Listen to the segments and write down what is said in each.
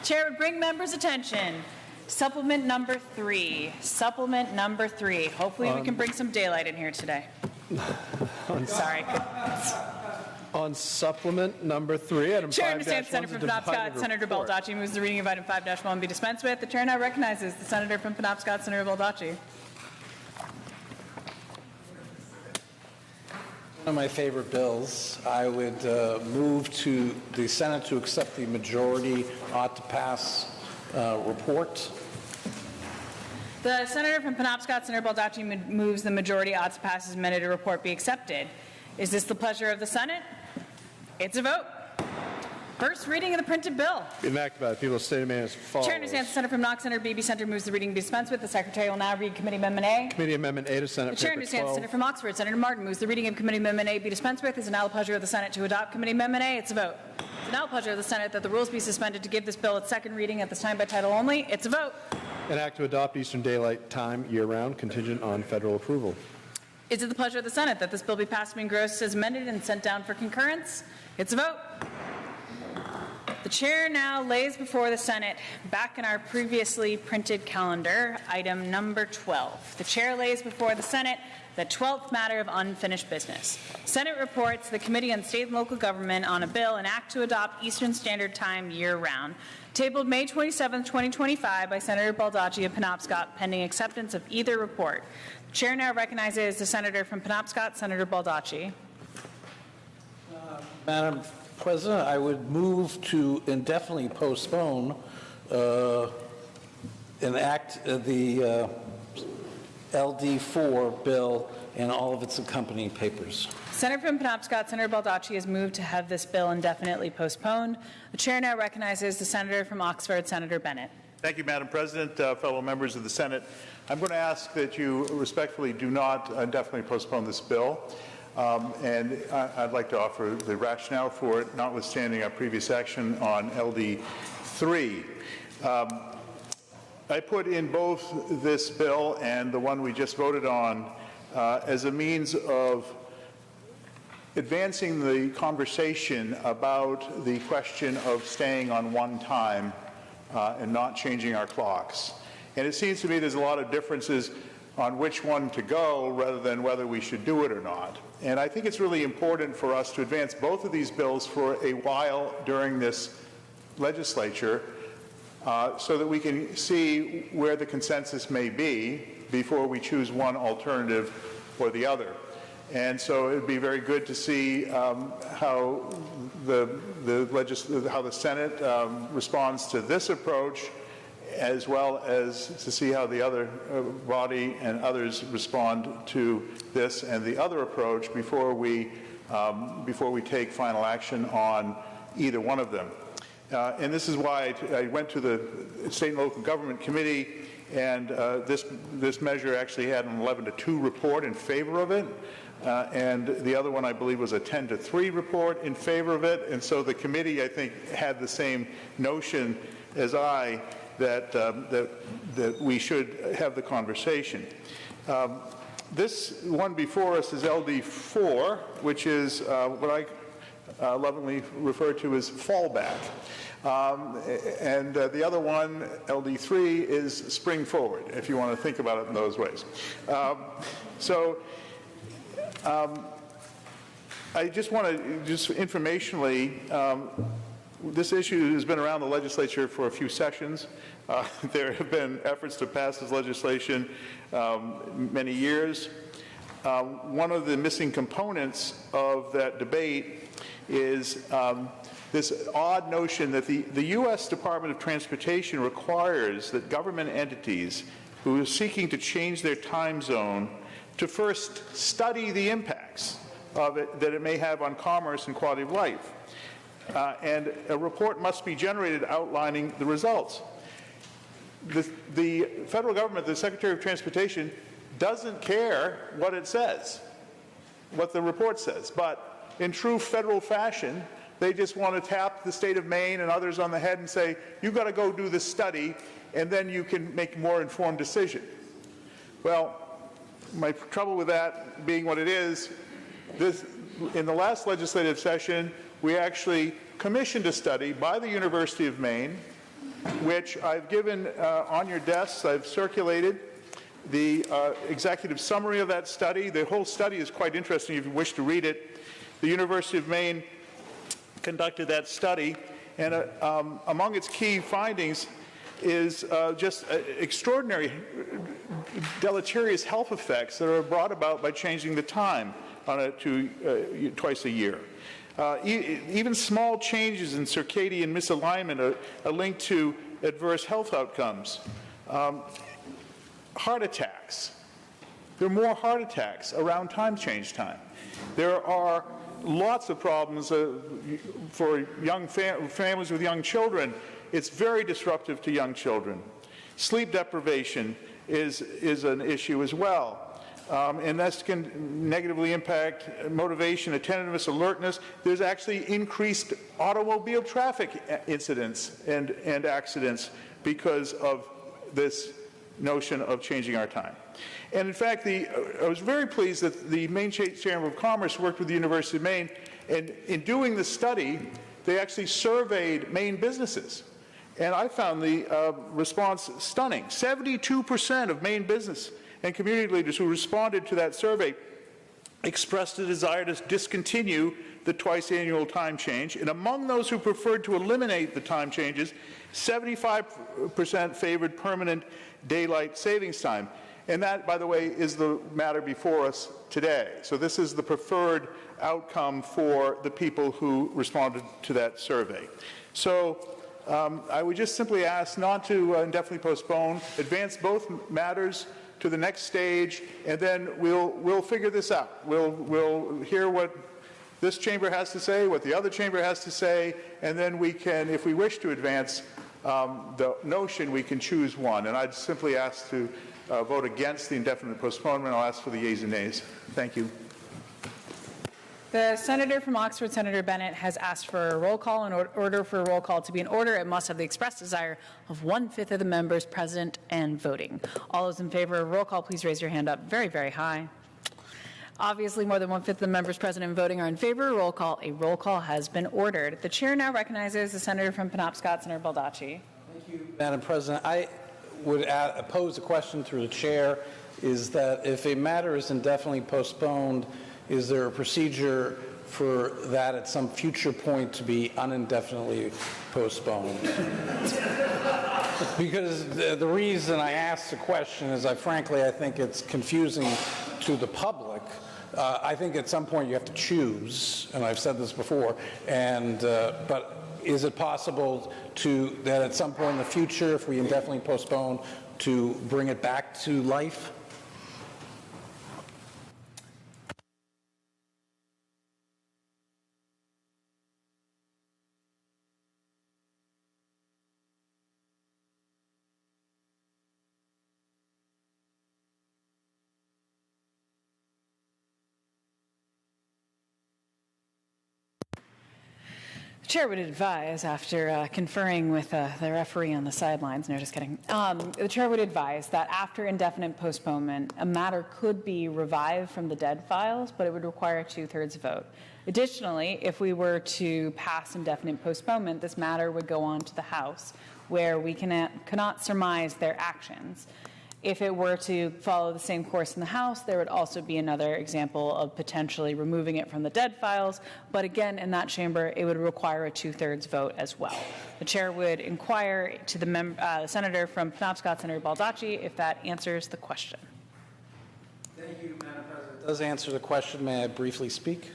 Chair would bring members' attention. Supplement number 3. Supplement number 3. Hopefully we can bring some daylight in here today. Sorry. On supplement number 3, item 5-1. Chair understands the Senator from Penobscot, Senator Baldacci moves the reading of item 5-1 be dispensed with. The chair now recognizes the Senator from Penobscot, Senator Baldacci. One of my favorite bills. I would move to the Senate to accept the majority ought to pass report. The Senator from Penobscot, Senator Baldacci, moves the majority ought to pass as amended report be accepted. Is this the pleasure of the Senate? It's a vote. First reading of the printed bill. Enacted by the people of the state of Maine as follows. Chair understands the Senator from Knox, Senator Beebe Center moves the reading be dispensed with. The Secretary will now read Committee Amendment A. Committee Amendment A to Senate The Chair Paper understands 12. the Senator from Oxford, Senator Martin moves the reading of Committee Amendment A be dispensed with. It is now the pleasure of the Senate to adopt Committee Amendment A. It's a vote. It's now the pleasure of the Senate that the rules be suspended to give this bill its second reading at this time by title only. It's a vote. An act to adopt Eastern Daylight Time year-round, contingent on federal approval. Is it the pleasure of the Senate that this bill be passed and engrossed as amended and sent down for concurrence? It's a vote. The chair now lays before the Senate, back in our previously printed calendar, item number 12. The chair lays before the Senate the 12th matter of unfinished business. Senate reports the Committee on State and Local Government on a bill, an act to adopt Eastern Standard Time year-round, tabled May 27, 2025 by Senator Baldacci of Penobscot, pending acceptance of either report. The chair now recognizes the Senator from Penobscot, Senator Baldacci. Madam President, I would move to indefinitely postpone enact the LD4 bill and all of its accompanying papers. Senator from Penobscot, Senator Baldacci has moved to have this bill indefinitely postponed. The chair now recognizes the Senator from Oxford, Senator Bennett. Thank you, Madam President, fellow members of the Senate. I'm going to ask that you respectfully do not indefinitely postpone this bill. And I'd like to offer the rationale for it, notwithstanding our previous action on LD3. I put in both this bill and the one we just voted on as a means of advancing the conversation about the question of staying on one time and not changing our clocks. And it seems to me there's a lot of differences on which one to go rather than whether we should do it or not. And I think it's really important for us to advance both of these bills for a while during this legislature so that we can see where the consensus may be before we choose one alternative or the other. And so it would be very good to see how the Senate responds to this approach, as well as to see how the other body and others respond to this and the other approach before we take final action on either one of them. And this is why I went to the State and Local Government Committee, and this measure actually had an 11-2 report in favor of it. And the other one, I believe, was a 10-3 report in favor of it. And so the committee, I think, had the same notion as I that we should have the conversation. This one before us is LD4, which is what I lovingly refer to as fallback. And the other one, LD3, is spring forward, if you want to think about it in those ways. I just want to, informationally, this issue has been around the legislature for a few sessions. There have been efforts to pass this legislation many years. One of the missing components of that debate is this odd notion that the U.S. Department of Transportation requires that government entities who are seeking to change their time zone to first study the impacts of it that it may have on commerce and quality of life. And a report must be generated outlining the results. The federal government, the Secretary of Transportation, doesn't care what it says, what the report says. But in true federal fashion, they just want to tap the state of Maine and others on the head and say, you've got to go do this study, and then you can make a more informed decision. Well, my trouble with that being what it is, in the last legislative session, we actually commissioned a study by the University of Maine which I've given on your desks. I've circulated the executive summary of that study. The whole study is quite interesting if you wish to read it. The University of Maine conducted that study, and among its key findings is just extraordinary deleterious health effects that are brought about by changing the time to twice a year. Even small changes in circadian misalignment are linked to adverse health outcomes. Heart attacks. There are more heart attacks around change time. There are lots of problems for young families with young children. It's very disruptive to young children. Sleep deprivation is an issue as well. And this can negatively impact motivation, attentiveness, alertness. There's actually increased automobile traffic incidents and accidents because of this notion of changing our time. And in fact, I was very pleased that the Maine Chamber of Commerce worked with the University of Maine, and in doing the study, they actually surveyed Maine businesses. And I found the response stunning. 72% of Maine business and community leaders who responded to that survey expressed a desire to discontinue the twice annual time change. And among those who preferred to eliminate the time changes, 75% favored permanent daylight savings time. And that, by the way, is the matter before us today. So this is the preferred outcome for the people who responded to that survey. So I would just simply ask not to indefinitely postpone, advance both matters to the next stage, and then we'll figure this out. We'll hear what this chamber has to say, what the other chamber has to say, and then we can, if we wish to advance the notion, we can choose one. And I'd simply ask to vote against the indefinite postponement. I'll ask for the yeas and nays. Thank you. The senator from Oxford, Senator Bennett, has asked for a roll call. In order for a roll call to be in order, it must have the express desire of 1/5 of the members present and voting. All those in favor of roll call, please raise your hand up very, very high. Obviously, more than 1/5 of the members present and voting are in favor of roll call. A roll call has been ordered. The chair now recognizes the senator from Penobscot, Senator Baldacci. Thank you, Madam President. I would pose a question through the chair, is that if a matter is indefinitely postponed, is there a procedure for that at some future point to be unindefinitely postponed? Because the reason I ask the question is I think it's confusing to the public. I think at some point you have to choose, and I've said this before, but is it possible that at some point in the future, if we indefinitely postpone, to bring it back to life? The chair would advise, after conferring with the referee on the sidelines, no, just kidding. The chair would advise that after indefinite postponement, a matter could be revived from the dead files, but it would require a 2/3 vote. Additionally, if we were to pass indefinite postponement, this matter would go on to the House, where we cannot surmise their actions. If it were to follow the same course in the House, there would also be another example of potentially removing it from the dead files. But again, in that chamber, it would require a 2/3 vote as well. The chair would inquire to the senator from Penobscot, Senator Baldacci, if that answers the question. Thank you, Madam President. It does answer the question. May I briefly speak?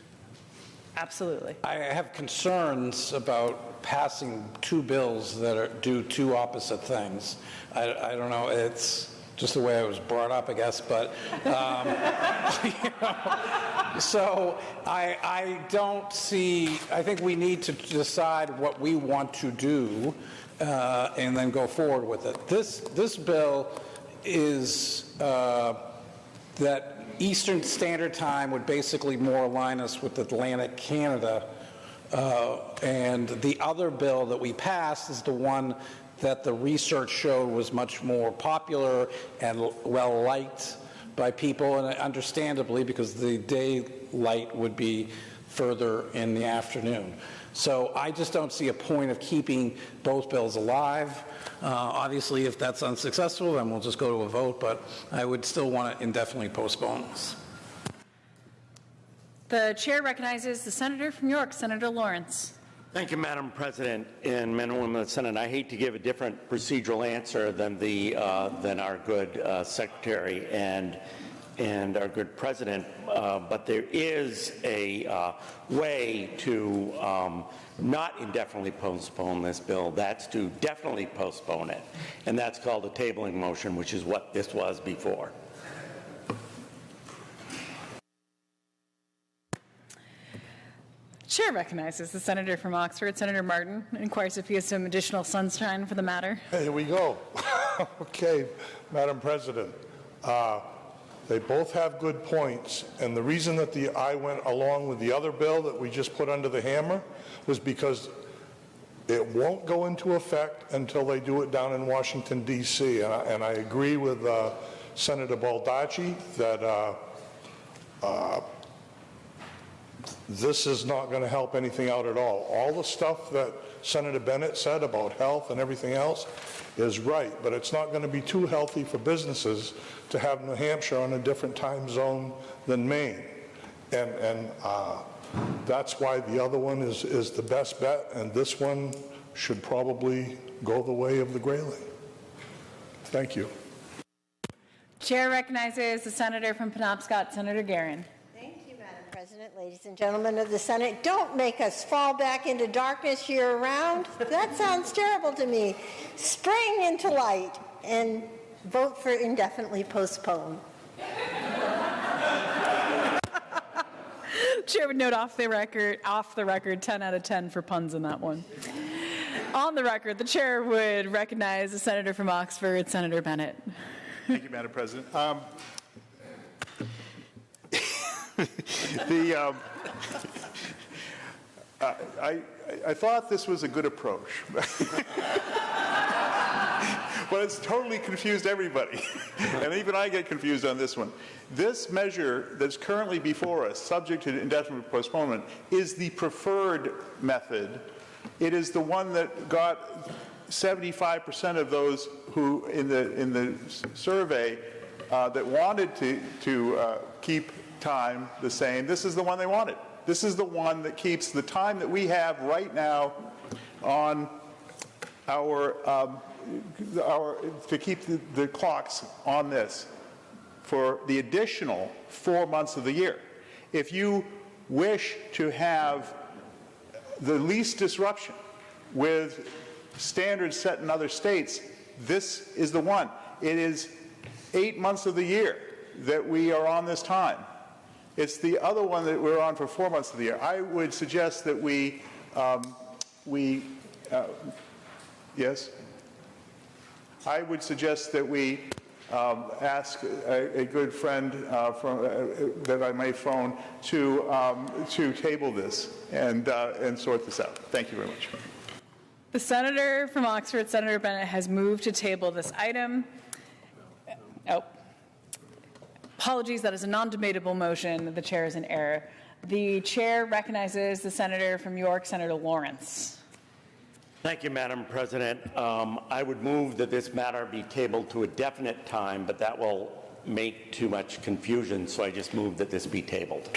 Absolutely. I have concerns about passing two bills that do two opposite things. I don't know. It's just the way I was brought up, I guess, but so I don't see. I think we need to decide what we want to do and then go forward with it. This bill is that Eastern Standard Time would basically more align us with Atlantic Canada, and the other bill that we passed is the one that the research showed was much more popular and well liked by people, and understandably, because the daylight would be further in the afternoon. So I just don't see a point of keeping both bills alive. Obviously, if that's unsuccessful, then we'll just go to a vote, but I would still want to indefinitely postpone this. The chair recognizes the senator from York, Senator Lawrence. Thank you, Madam President and men and women of the Senate. I hate to give a different procedural answer than our good secretary and our good president, but there is a way to not indefinitely postpone this bill. That's to definitely postpone it, and that's called a tabling motion, which is what this was before. Chair recognizes the senator from Oxford, Senator Martin, and inquires if he has some additional sunshine for the matter. Here we go. Okay, Madam President, they both have good points, and the reason that I went along with the other bill that we just put under the hammer was because it won't go into effect until they do it down in Washington, D.C., and I agree with Senator Baldacci that this is not going to help anything out at all. All the stuff that Senator Bennett said about health and everything else is right, but it's not going to be too healthy for businesses to have New Hampshire on a different time zone than Maine. And that's why the other one is the best bet, and this one should probably go the way of the grayling. Thank you. Chair recognizes the senator from Penobscot, Senator Guerin. President, ladies and gentlemen of the Senate, don't make us fall back into darkness year-round. That sounds terrible to me. Spring into light and vote for indefinitely postpone. Chair would note off the record, 10 out of 10 for puns in that one. On the record, the chair would recognize the senator from Oxford, Senator Bennett. Thank you, Madam President. I thought this was a good approach, but it's totally confused everybody, and even I get confused on this one. This measure that's currently before us, subject to indefinite postponement, is the preferred method. It is the one that got 75% of those who, in the survey, that wanted to keep time the same. This is the one they wanted. This is the one that keeps the time that we have right now on to keep the clocks on this for the additional 4 months of the year. If you wish to have the least disruption with standards set in other states, this is the one. It is 8 months of the year that we are on this time. It's the other one that we're on for 4 months of the year. I would suggest that yes? I would suggest that we ask a good friend that I may phone to table this and sort this out. Thank you very much. The senator from Oxford, Senator Bennett, has moved to table this item. Apologies, that is a non-debatable motion. The chair is in error. The chair recognizes the senator from York, Senator Lawrence. Thank you, Madam President. I would move that this matter be tabled to a definite time, but that will make too much confusion, so I just move that this be tabled.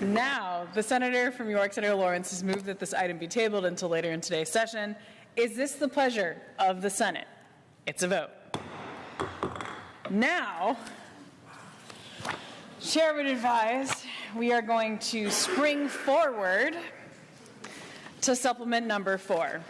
Now, the senator from York, Senator Lawrence, has moved that this item be tabled until later in today's session. Is this the pleasure of the Senate? It's a vote. Now, Chair would advise we are going to spring forward to supplement number 4.